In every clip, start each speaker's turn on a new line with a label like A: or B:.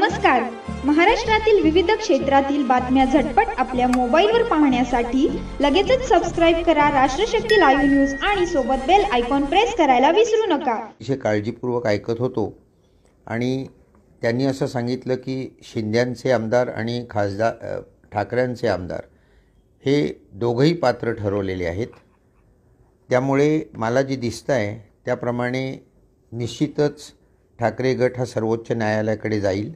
A: नमस्कार. महाराष्ट्रातील विविध क्षेत्रातील बातम्या झटपट आपल्या मोबाईलवर पाहण्यासाठी लगेचच सबस्क्राईब करा राष्ट्रशक्ती लाईव्ह न्यूज आणि सोबत बेल आयकॉन प्रेस करायला विसरू नका.
B: अतिशय काळजीपूर्वक ऐकत होतो आणि त्यांनी असं सांगितलं की शिंद्यांचे आमदार आणि खासदार ठाकरेंचे आमदार हे दोघंही पात्र ठरवलेले आहेत. त्यामुळे मला जे दिसतं आहे त्याप्रमाणे निश्चितच ठाकरे गट हा सर्वोच्च न्यायालयाकडे जाईल.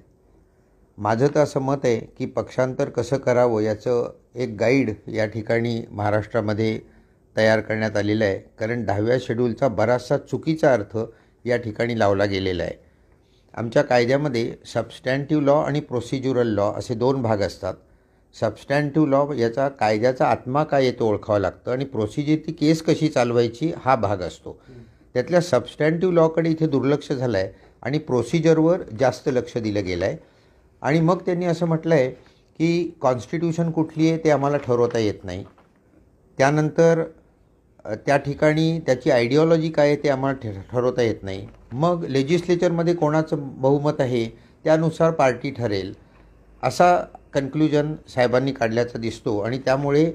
B: माझं तर असं मत आहे की पक्षांतर कसं करावं याचं एक गाईड या ठिकाणी महाराष्ट्रामध्ये तयार करण्यात आलेलं आहे. कारण 10व्या शेड्यूलचा बराचसा चुकीचा अर्थ या ठिकाणी लावला गेलेला आहे. आमच्या कायद्यामध्ये सबस्टॅन्टिव्ह लॉ आणि प्रोसिज्युरल लॉ असे दोन भाग असतात. सबस्टॅन्टिव्ह लॉ याचा कायद्याचा आत्मा काय येतो ओळखावं लागतं आणि प्रोसिजर ती केस कशी चालवायची हा भाग असतो. त्यातल्या सबस्टॅन्टिव्ह लॉकडे इथे दुर्लक्ष झालं आहे आणि प्रोसिजरवर जास्त लक्ष दिलं गेलं आहे. आणि मग त्यांनी असं म्हटलं आहे की कॉन्स्टिट्यूशन कुठली आहे ते आम्हाला ठरवता येत नाही. त्यानंतर त्या ठिकाणी त्याची आयडिओलॉजी काय आहे ते आम्हाला ठरवता येत नाही. मग लेजिस्लेचरमध्ये कोणाचं बहुमत आहे त्यानुसार पार्टी ठरेल असा कन्क्लुजन साहेबांनी काढल्याचा दिसतो. आणि त्यामुळे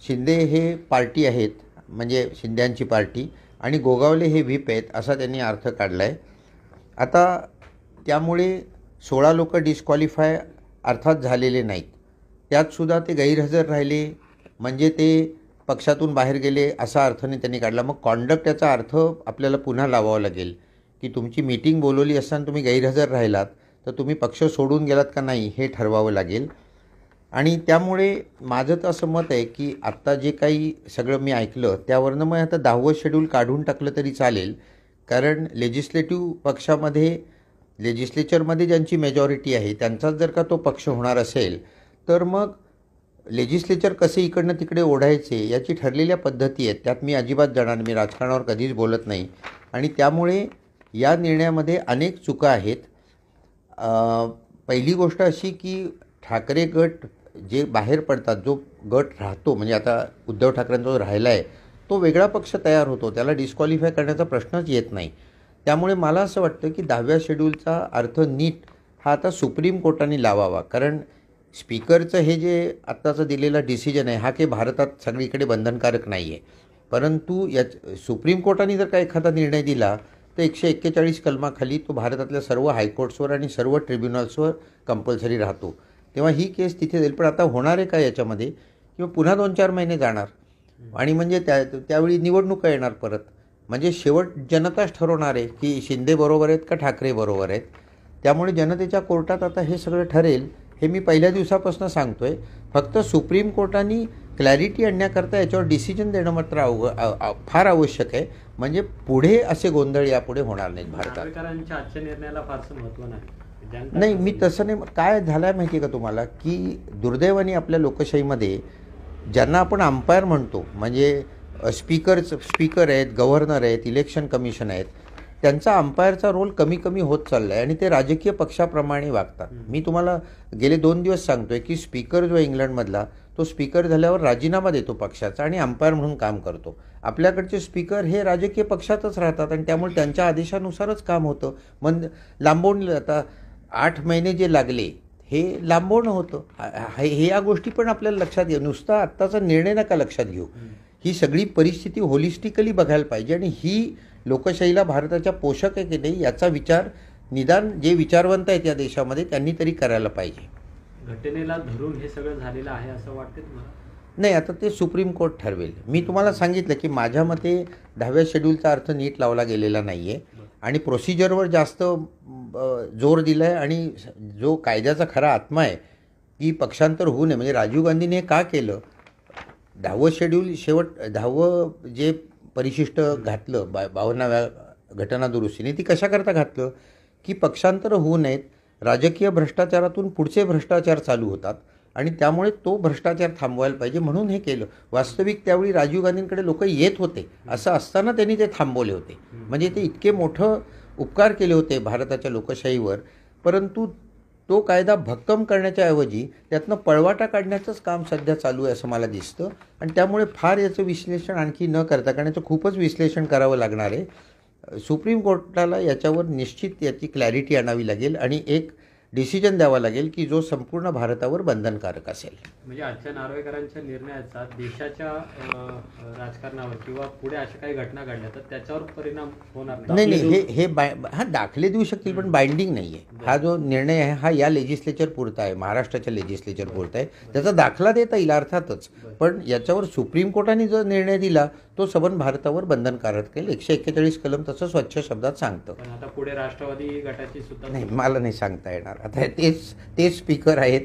B: शिंदे हे पार्टी आहेत म्हणजे शिंद्यांची पार्टी आणि गोगावले हे व्हीप आहेत असा त्यांनी अर्थ काढला आहे. आता त्यामुळे 16 लोक डिस्क्वालिफाय अर्थात झालेले नाहीत. त्यातसुद्धा ते गैरहजर राहिले म्हणजे ते पक्षातून बाहेर गेले असा अर्थाने त्यांनी काढला. मग कॉन्डक्ट याचा अर्थ आपल्याला पुन्हा लावावा लागेल की तुमची मीटिंग बोलवली असताना तुम्ही गैरहजर राहिलात तर तुम्ही पक्ष सोडून गेलात का नाही हे ठरवावं लागेल. आणि त्यामुळे माझं तर असं मत आहे की आत्ता जे काही सगळं मी ऐकलं त्यावरनं मग आता 10वं शेड्यूल काढून टाकलं तरी चालेल. कारण लेजिस्लेटिव्ह पक्षामध्ये लेजिस्लेचरमध्ये ज्यांची मेजॉरिटी आहे त्यांचाच जर का तो पक्ष होणार असेल तर मग लेजिस्लेचर कसे इकडनं तिकडे ओढायचे याची ठरलेल्या पद्धती आहेत. त्यात मी अजिबात जाणार, मी राजकारणावर कधीच बोलत नाही. आणि त्यामुळे या निर्णयामध्ये अनेक चुका आहेत. पहिली गोष्ट अशी की ठाकरे गट जे बाहेर पडतात जो गट राहतो म्हणजे आता उद्धव ठाकरेंचा जो राहिला आहे तो वेगळा पक्ष तयार होतो, त्याला डिस्क्वालिफाय करण्याचा प्रश्नच येत नाही. त्यामुळे मला असं वाटतं की 10व्या शेड्यूलचा अर्थ नीट हा आता सुप्रीम कोर्टाने लावावा. कारण स्पीकरचं हे जे आत्ताचं दिलेला डिसिजन आहे हा काही भारतात सगळीकडे बंधनकारक नाही आहे. परंतु या सुप्रीम कोर्टाने जर का एखादा निर्णय दिला तर 141 कलमाखाली तो भारतातल्या सर्व हायकोर्ट्सवर आणि सर्व ट्रिब्युनल्सवर कंपल्सरी राहतो. तेव्हा ही केस तिथे जाईल. पण आता होणार आहे का याच्यामध्ये किंवा पुन्हा 2-4 महिने जाणार आणि म्हणजे त्यावेळी निवडणुका येणार परत. म्हणजे शेवट जनताच ठरवणार आहे की शिंदे बरोबर आहेत का ठाकरे बरोबर आहेत. त्यामुळे जनतेच्या कोर्टात आता हे सगळं ठरेल हे मी पहिल्या दिवसापासून सांगतो आहे. फक्त सुप्रीम कोर्टाने क्लॅरिटी आणण्याकरता याच्यावर डिसिजन देणं मात्र फार आवश्यक आहे. म्हणजे पुढे असे गोंधळ यापुढे होणार नाहीत भारतात.
C: आजच्या निर्णयाला फारसं महत्त्व
B: नाही, मी तसं नाही. काय झालं आहे माहिती आहे का तुम्हाला की दुर्दैवाने आपल्या लोकशाहीमध्ये ज्यांना आपण अंपायर म्हणतो म्हणजे स्पीकर आहेत, गव्हर्नर आहेत, इलेक्शन कमिशन आहेत, त्यांचा अंपायरचा रोल कमी कमी होत चालला आहे आणि ते राजकीय पक्षाप्रमाणे वागतात. मी तुम्हाला गेले 2 दिवस सांगतो आहे की स्पीकर जो इंग्लंडमधला तो स्पीकर झाल्यावर राजीनामा देतो पक्षाचा आणि अंपायर म्हणून काम करतो. आपल्याकडचे स्पीकर हे राजकीय पक्षातच राहतात आणि त्यामुळे त्यांच्या आदेशानुसारच काम होतं. मग लांबवून आता 8 महिने जे लागले हे लांबवणं होतं. हे या गोष्टी पण आपल्याला लक्षात घ्या. नुसता आत्ताचा निर्णय नका लक्षात घेऊ. ही सगळी परिस्थिती होलिस्टिकली बघायला पाहिजे आणि ही लोकशाहीला भारताच्या पोषक आहे की नाही याचा विचार निदान जे विचारवंत आहेत या देशामध्ये त्यांनी तरी करायला पाहिजे.
C: घटनेला धरून हे सगळं झालेलं आहे असं वाटतं तुम्हाला?
B: नाही, आता ते सुप्रीम कोर्ट ठरवेल. मी तुम्हाला सांगितलं की माझ्या मते 10व्या शेड्यूलचा अर्थ नीट लावला गेलेला नाही आहे आणि प्रोसिजरवर जास्त जोर दिला आहे. आणि जो कायद्याचा खरा आत्मा आहे की पक्षांतर होऊ नये म्हणजे राजीव गांधीने का केलं 10वं शेड्यूल शेवट 10वं जे परिशिष्ट घातलं 52व्या घटना दुरुस्तीने ती कशाकरता घातलं की पक्षांतर होऊ नयेत. राजकीय भ्रष्टाचारातून पुढचे भ्रष्टाचार चालू होतात आणि त्यामुळे तो भ्रष्टाचार थांबवायला पाहिजे म्हणून हे केलं. वास्तविक त्यावेळी राजीव गांधींकडे लोक येत होते असं असताना त्यांनी ते थांबवले होते. म्हणजे ते इतके मोठं उपकार केले होते भारताच्या लोकशाहीवर. परंतु तो कायदा भक्कम करण्याच्या ऐवजी त्यातनं पळवाटा काढण्याचंच काम सध्या चालू आहे असं मला दिसतं. आणि त्यामुळे फार याचं विश्लेषण आणखी न करता कारण याचं खूपच विश्लेषण करावं लागणार आहे. सुप्रीम कोर्टाला याच्यावर निश्चित याची क्लॅरिटी आणावी लागेल आणि एक डिसिजन द्यावा लागेल की जो संपूर्ण भारतावर बंधनकारक असेल.
C: म्हणजे आजच्या नार्वेकरांच्या निर्णयाचा देशाच्या राजकारणावर किंवा पुढे अशा काही घटना घडल्या तर त्याच्यावर परिणाम होणार
B: नाही नाही हे हा दाखले देऊ शकतील पण बाइंडिंग नाही आहे. हा जो निर्णय आहे हा या लेजिस्लेचर पुरता आहे, महाराष्ट्राच्या लेजिस्लेचर पुरता आहे. त्याचा दाखला देता येईल अर्थातच, पण याच्यावर सुप्रीम कोर्टाने जो निर्णय दिला तो सबंध भारतावर बंधनकारक केल. 141 कलम तसं स्वच्छ शब्दात सांगतं.
C: पण आता पुढे राष्ट्रवादी गटाची सुद्धा
B: नाही मला नाही सांगता येणार. आता तेच स्पीकर आहेत,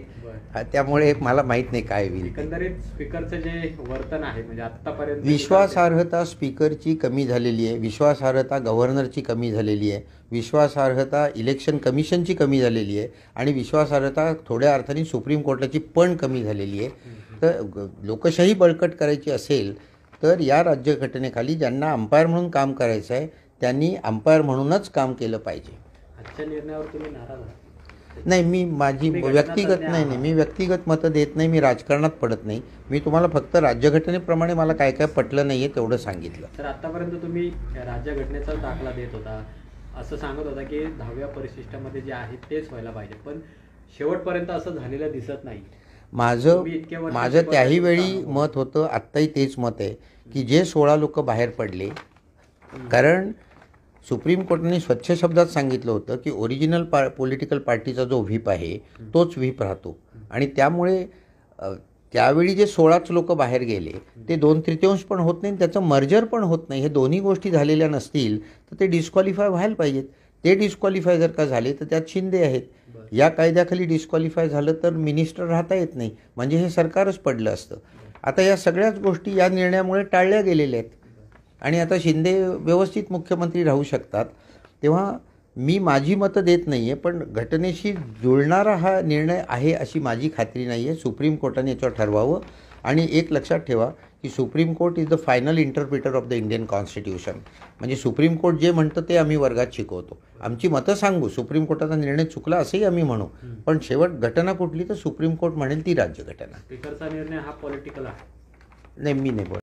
B: त्यामुळे मला माहित नाही काय होईल.
C: एकंदरीत स्पीकरचं जे वर्तन आहे म्हणजे आतापर्यंत
B: विश्वासार्हता स्पीकरची कमी झालेली आहे, विश्वासार्हता गव्हर्नरची कमी झालेली आहे, विश्वासार्हता इलेक्शन कमिशनची कमी झालेली आहे आणि विश्वासार्हता थोड्या अर्थाने सुप्रीम कोर्टाची पण कमी झालेली आहे. तर लोकशाही बळकट करायची असेल तर या राज्यघटनेखाली ज्यांना अंपायर म्हणून काम करायचं आहे त्यांनी अंपायर म्हणूनच काम केलं पाहिजे.
C: आजच्या निर्णयावर तुम्ही नाराज आहात?
B: नाही मी माझी व्यक्तिगत मी व्यक्तिगत मतं देत नाही, मी राजकारणात पडत नाही. मी तुम्हाला फक्त राज्यघटनेप्रमाणे मला काय काय पटलं नाही आहे तेवढं सांगितलं.
C: तर आतापर्यंत तुम्ही राज्यघटनेचा दाखला देत होता, असं सांगत होता की 10व्या परिशिष्टामध्ये जे आहे तेच व्हायला पाहिजे, पण शेवटपर्यंत असं झालेलं दिसत नाही.
B: माझं त्याही वेळी मत होतं, आत्ताही तेच मत आहे की जे 16 लोक बाहेर पडले, कारण सुप्रीम कोर्टाने स्वच्छ शब्दात सांगितलं होतं की ओरिजिनल पॉलिटिकल पार्टीचा जो व्हीप आहे तोच व्हीप राहतो आणि त्यामुळे त्यावेळी जे 16च लोक बाहेर गेले ते 2/3 पण होत नाही, त्याचं मर्जर पण होत नाही. हे दोन्ही गोष्टी झालेल्या नसतील तर ते डिस्क्वालिफाय व्हायला पाहिजेत. ते डिस्क्वालिफाय जर का झाले तर त्यात शिंदे आहेत. या कायद्याखाली डिस्क्वालिफाय झालं तर मिनिस्टर राहता येत नाही, म्हणजे हे सरकारच पडलं असतं. आता या सगळ्याच गोष्टी या निर्णयामुळे टाळल्या गेलेल्या आहेत आणि आता शिंदे व्यवस्थित मुख्यमंत्री राहू शकतात. तेव्हा मी माझी मतं देत नाही आहे, पण घटनेशी जुळणारा हा निर्णय आहे अशी माझी खात्री नाही आहे. सुप्रीम कोर्टाने याच्यावर ठरवावं. आणि एक लक्षात ठेवा की supreme court is the final interpreter of the Indian constitution. म्हणजे सुप्रीम कोर्ट जे म्हणतं ते आम्ही वर्गात शिकवतो. आमची मतं सांगू, सुप्रीम कोर्टाचा निर्णय चुकला असंही आम्ही म्हणू, पण शेवट घटना कुठली तर सुप्रीम कोर्ट म्हणेल ती राज्यघटना.
C: स्पीकरचा निर्णय हा पॉलिटिकल आहे.
B: नाही मी नाही बोलत.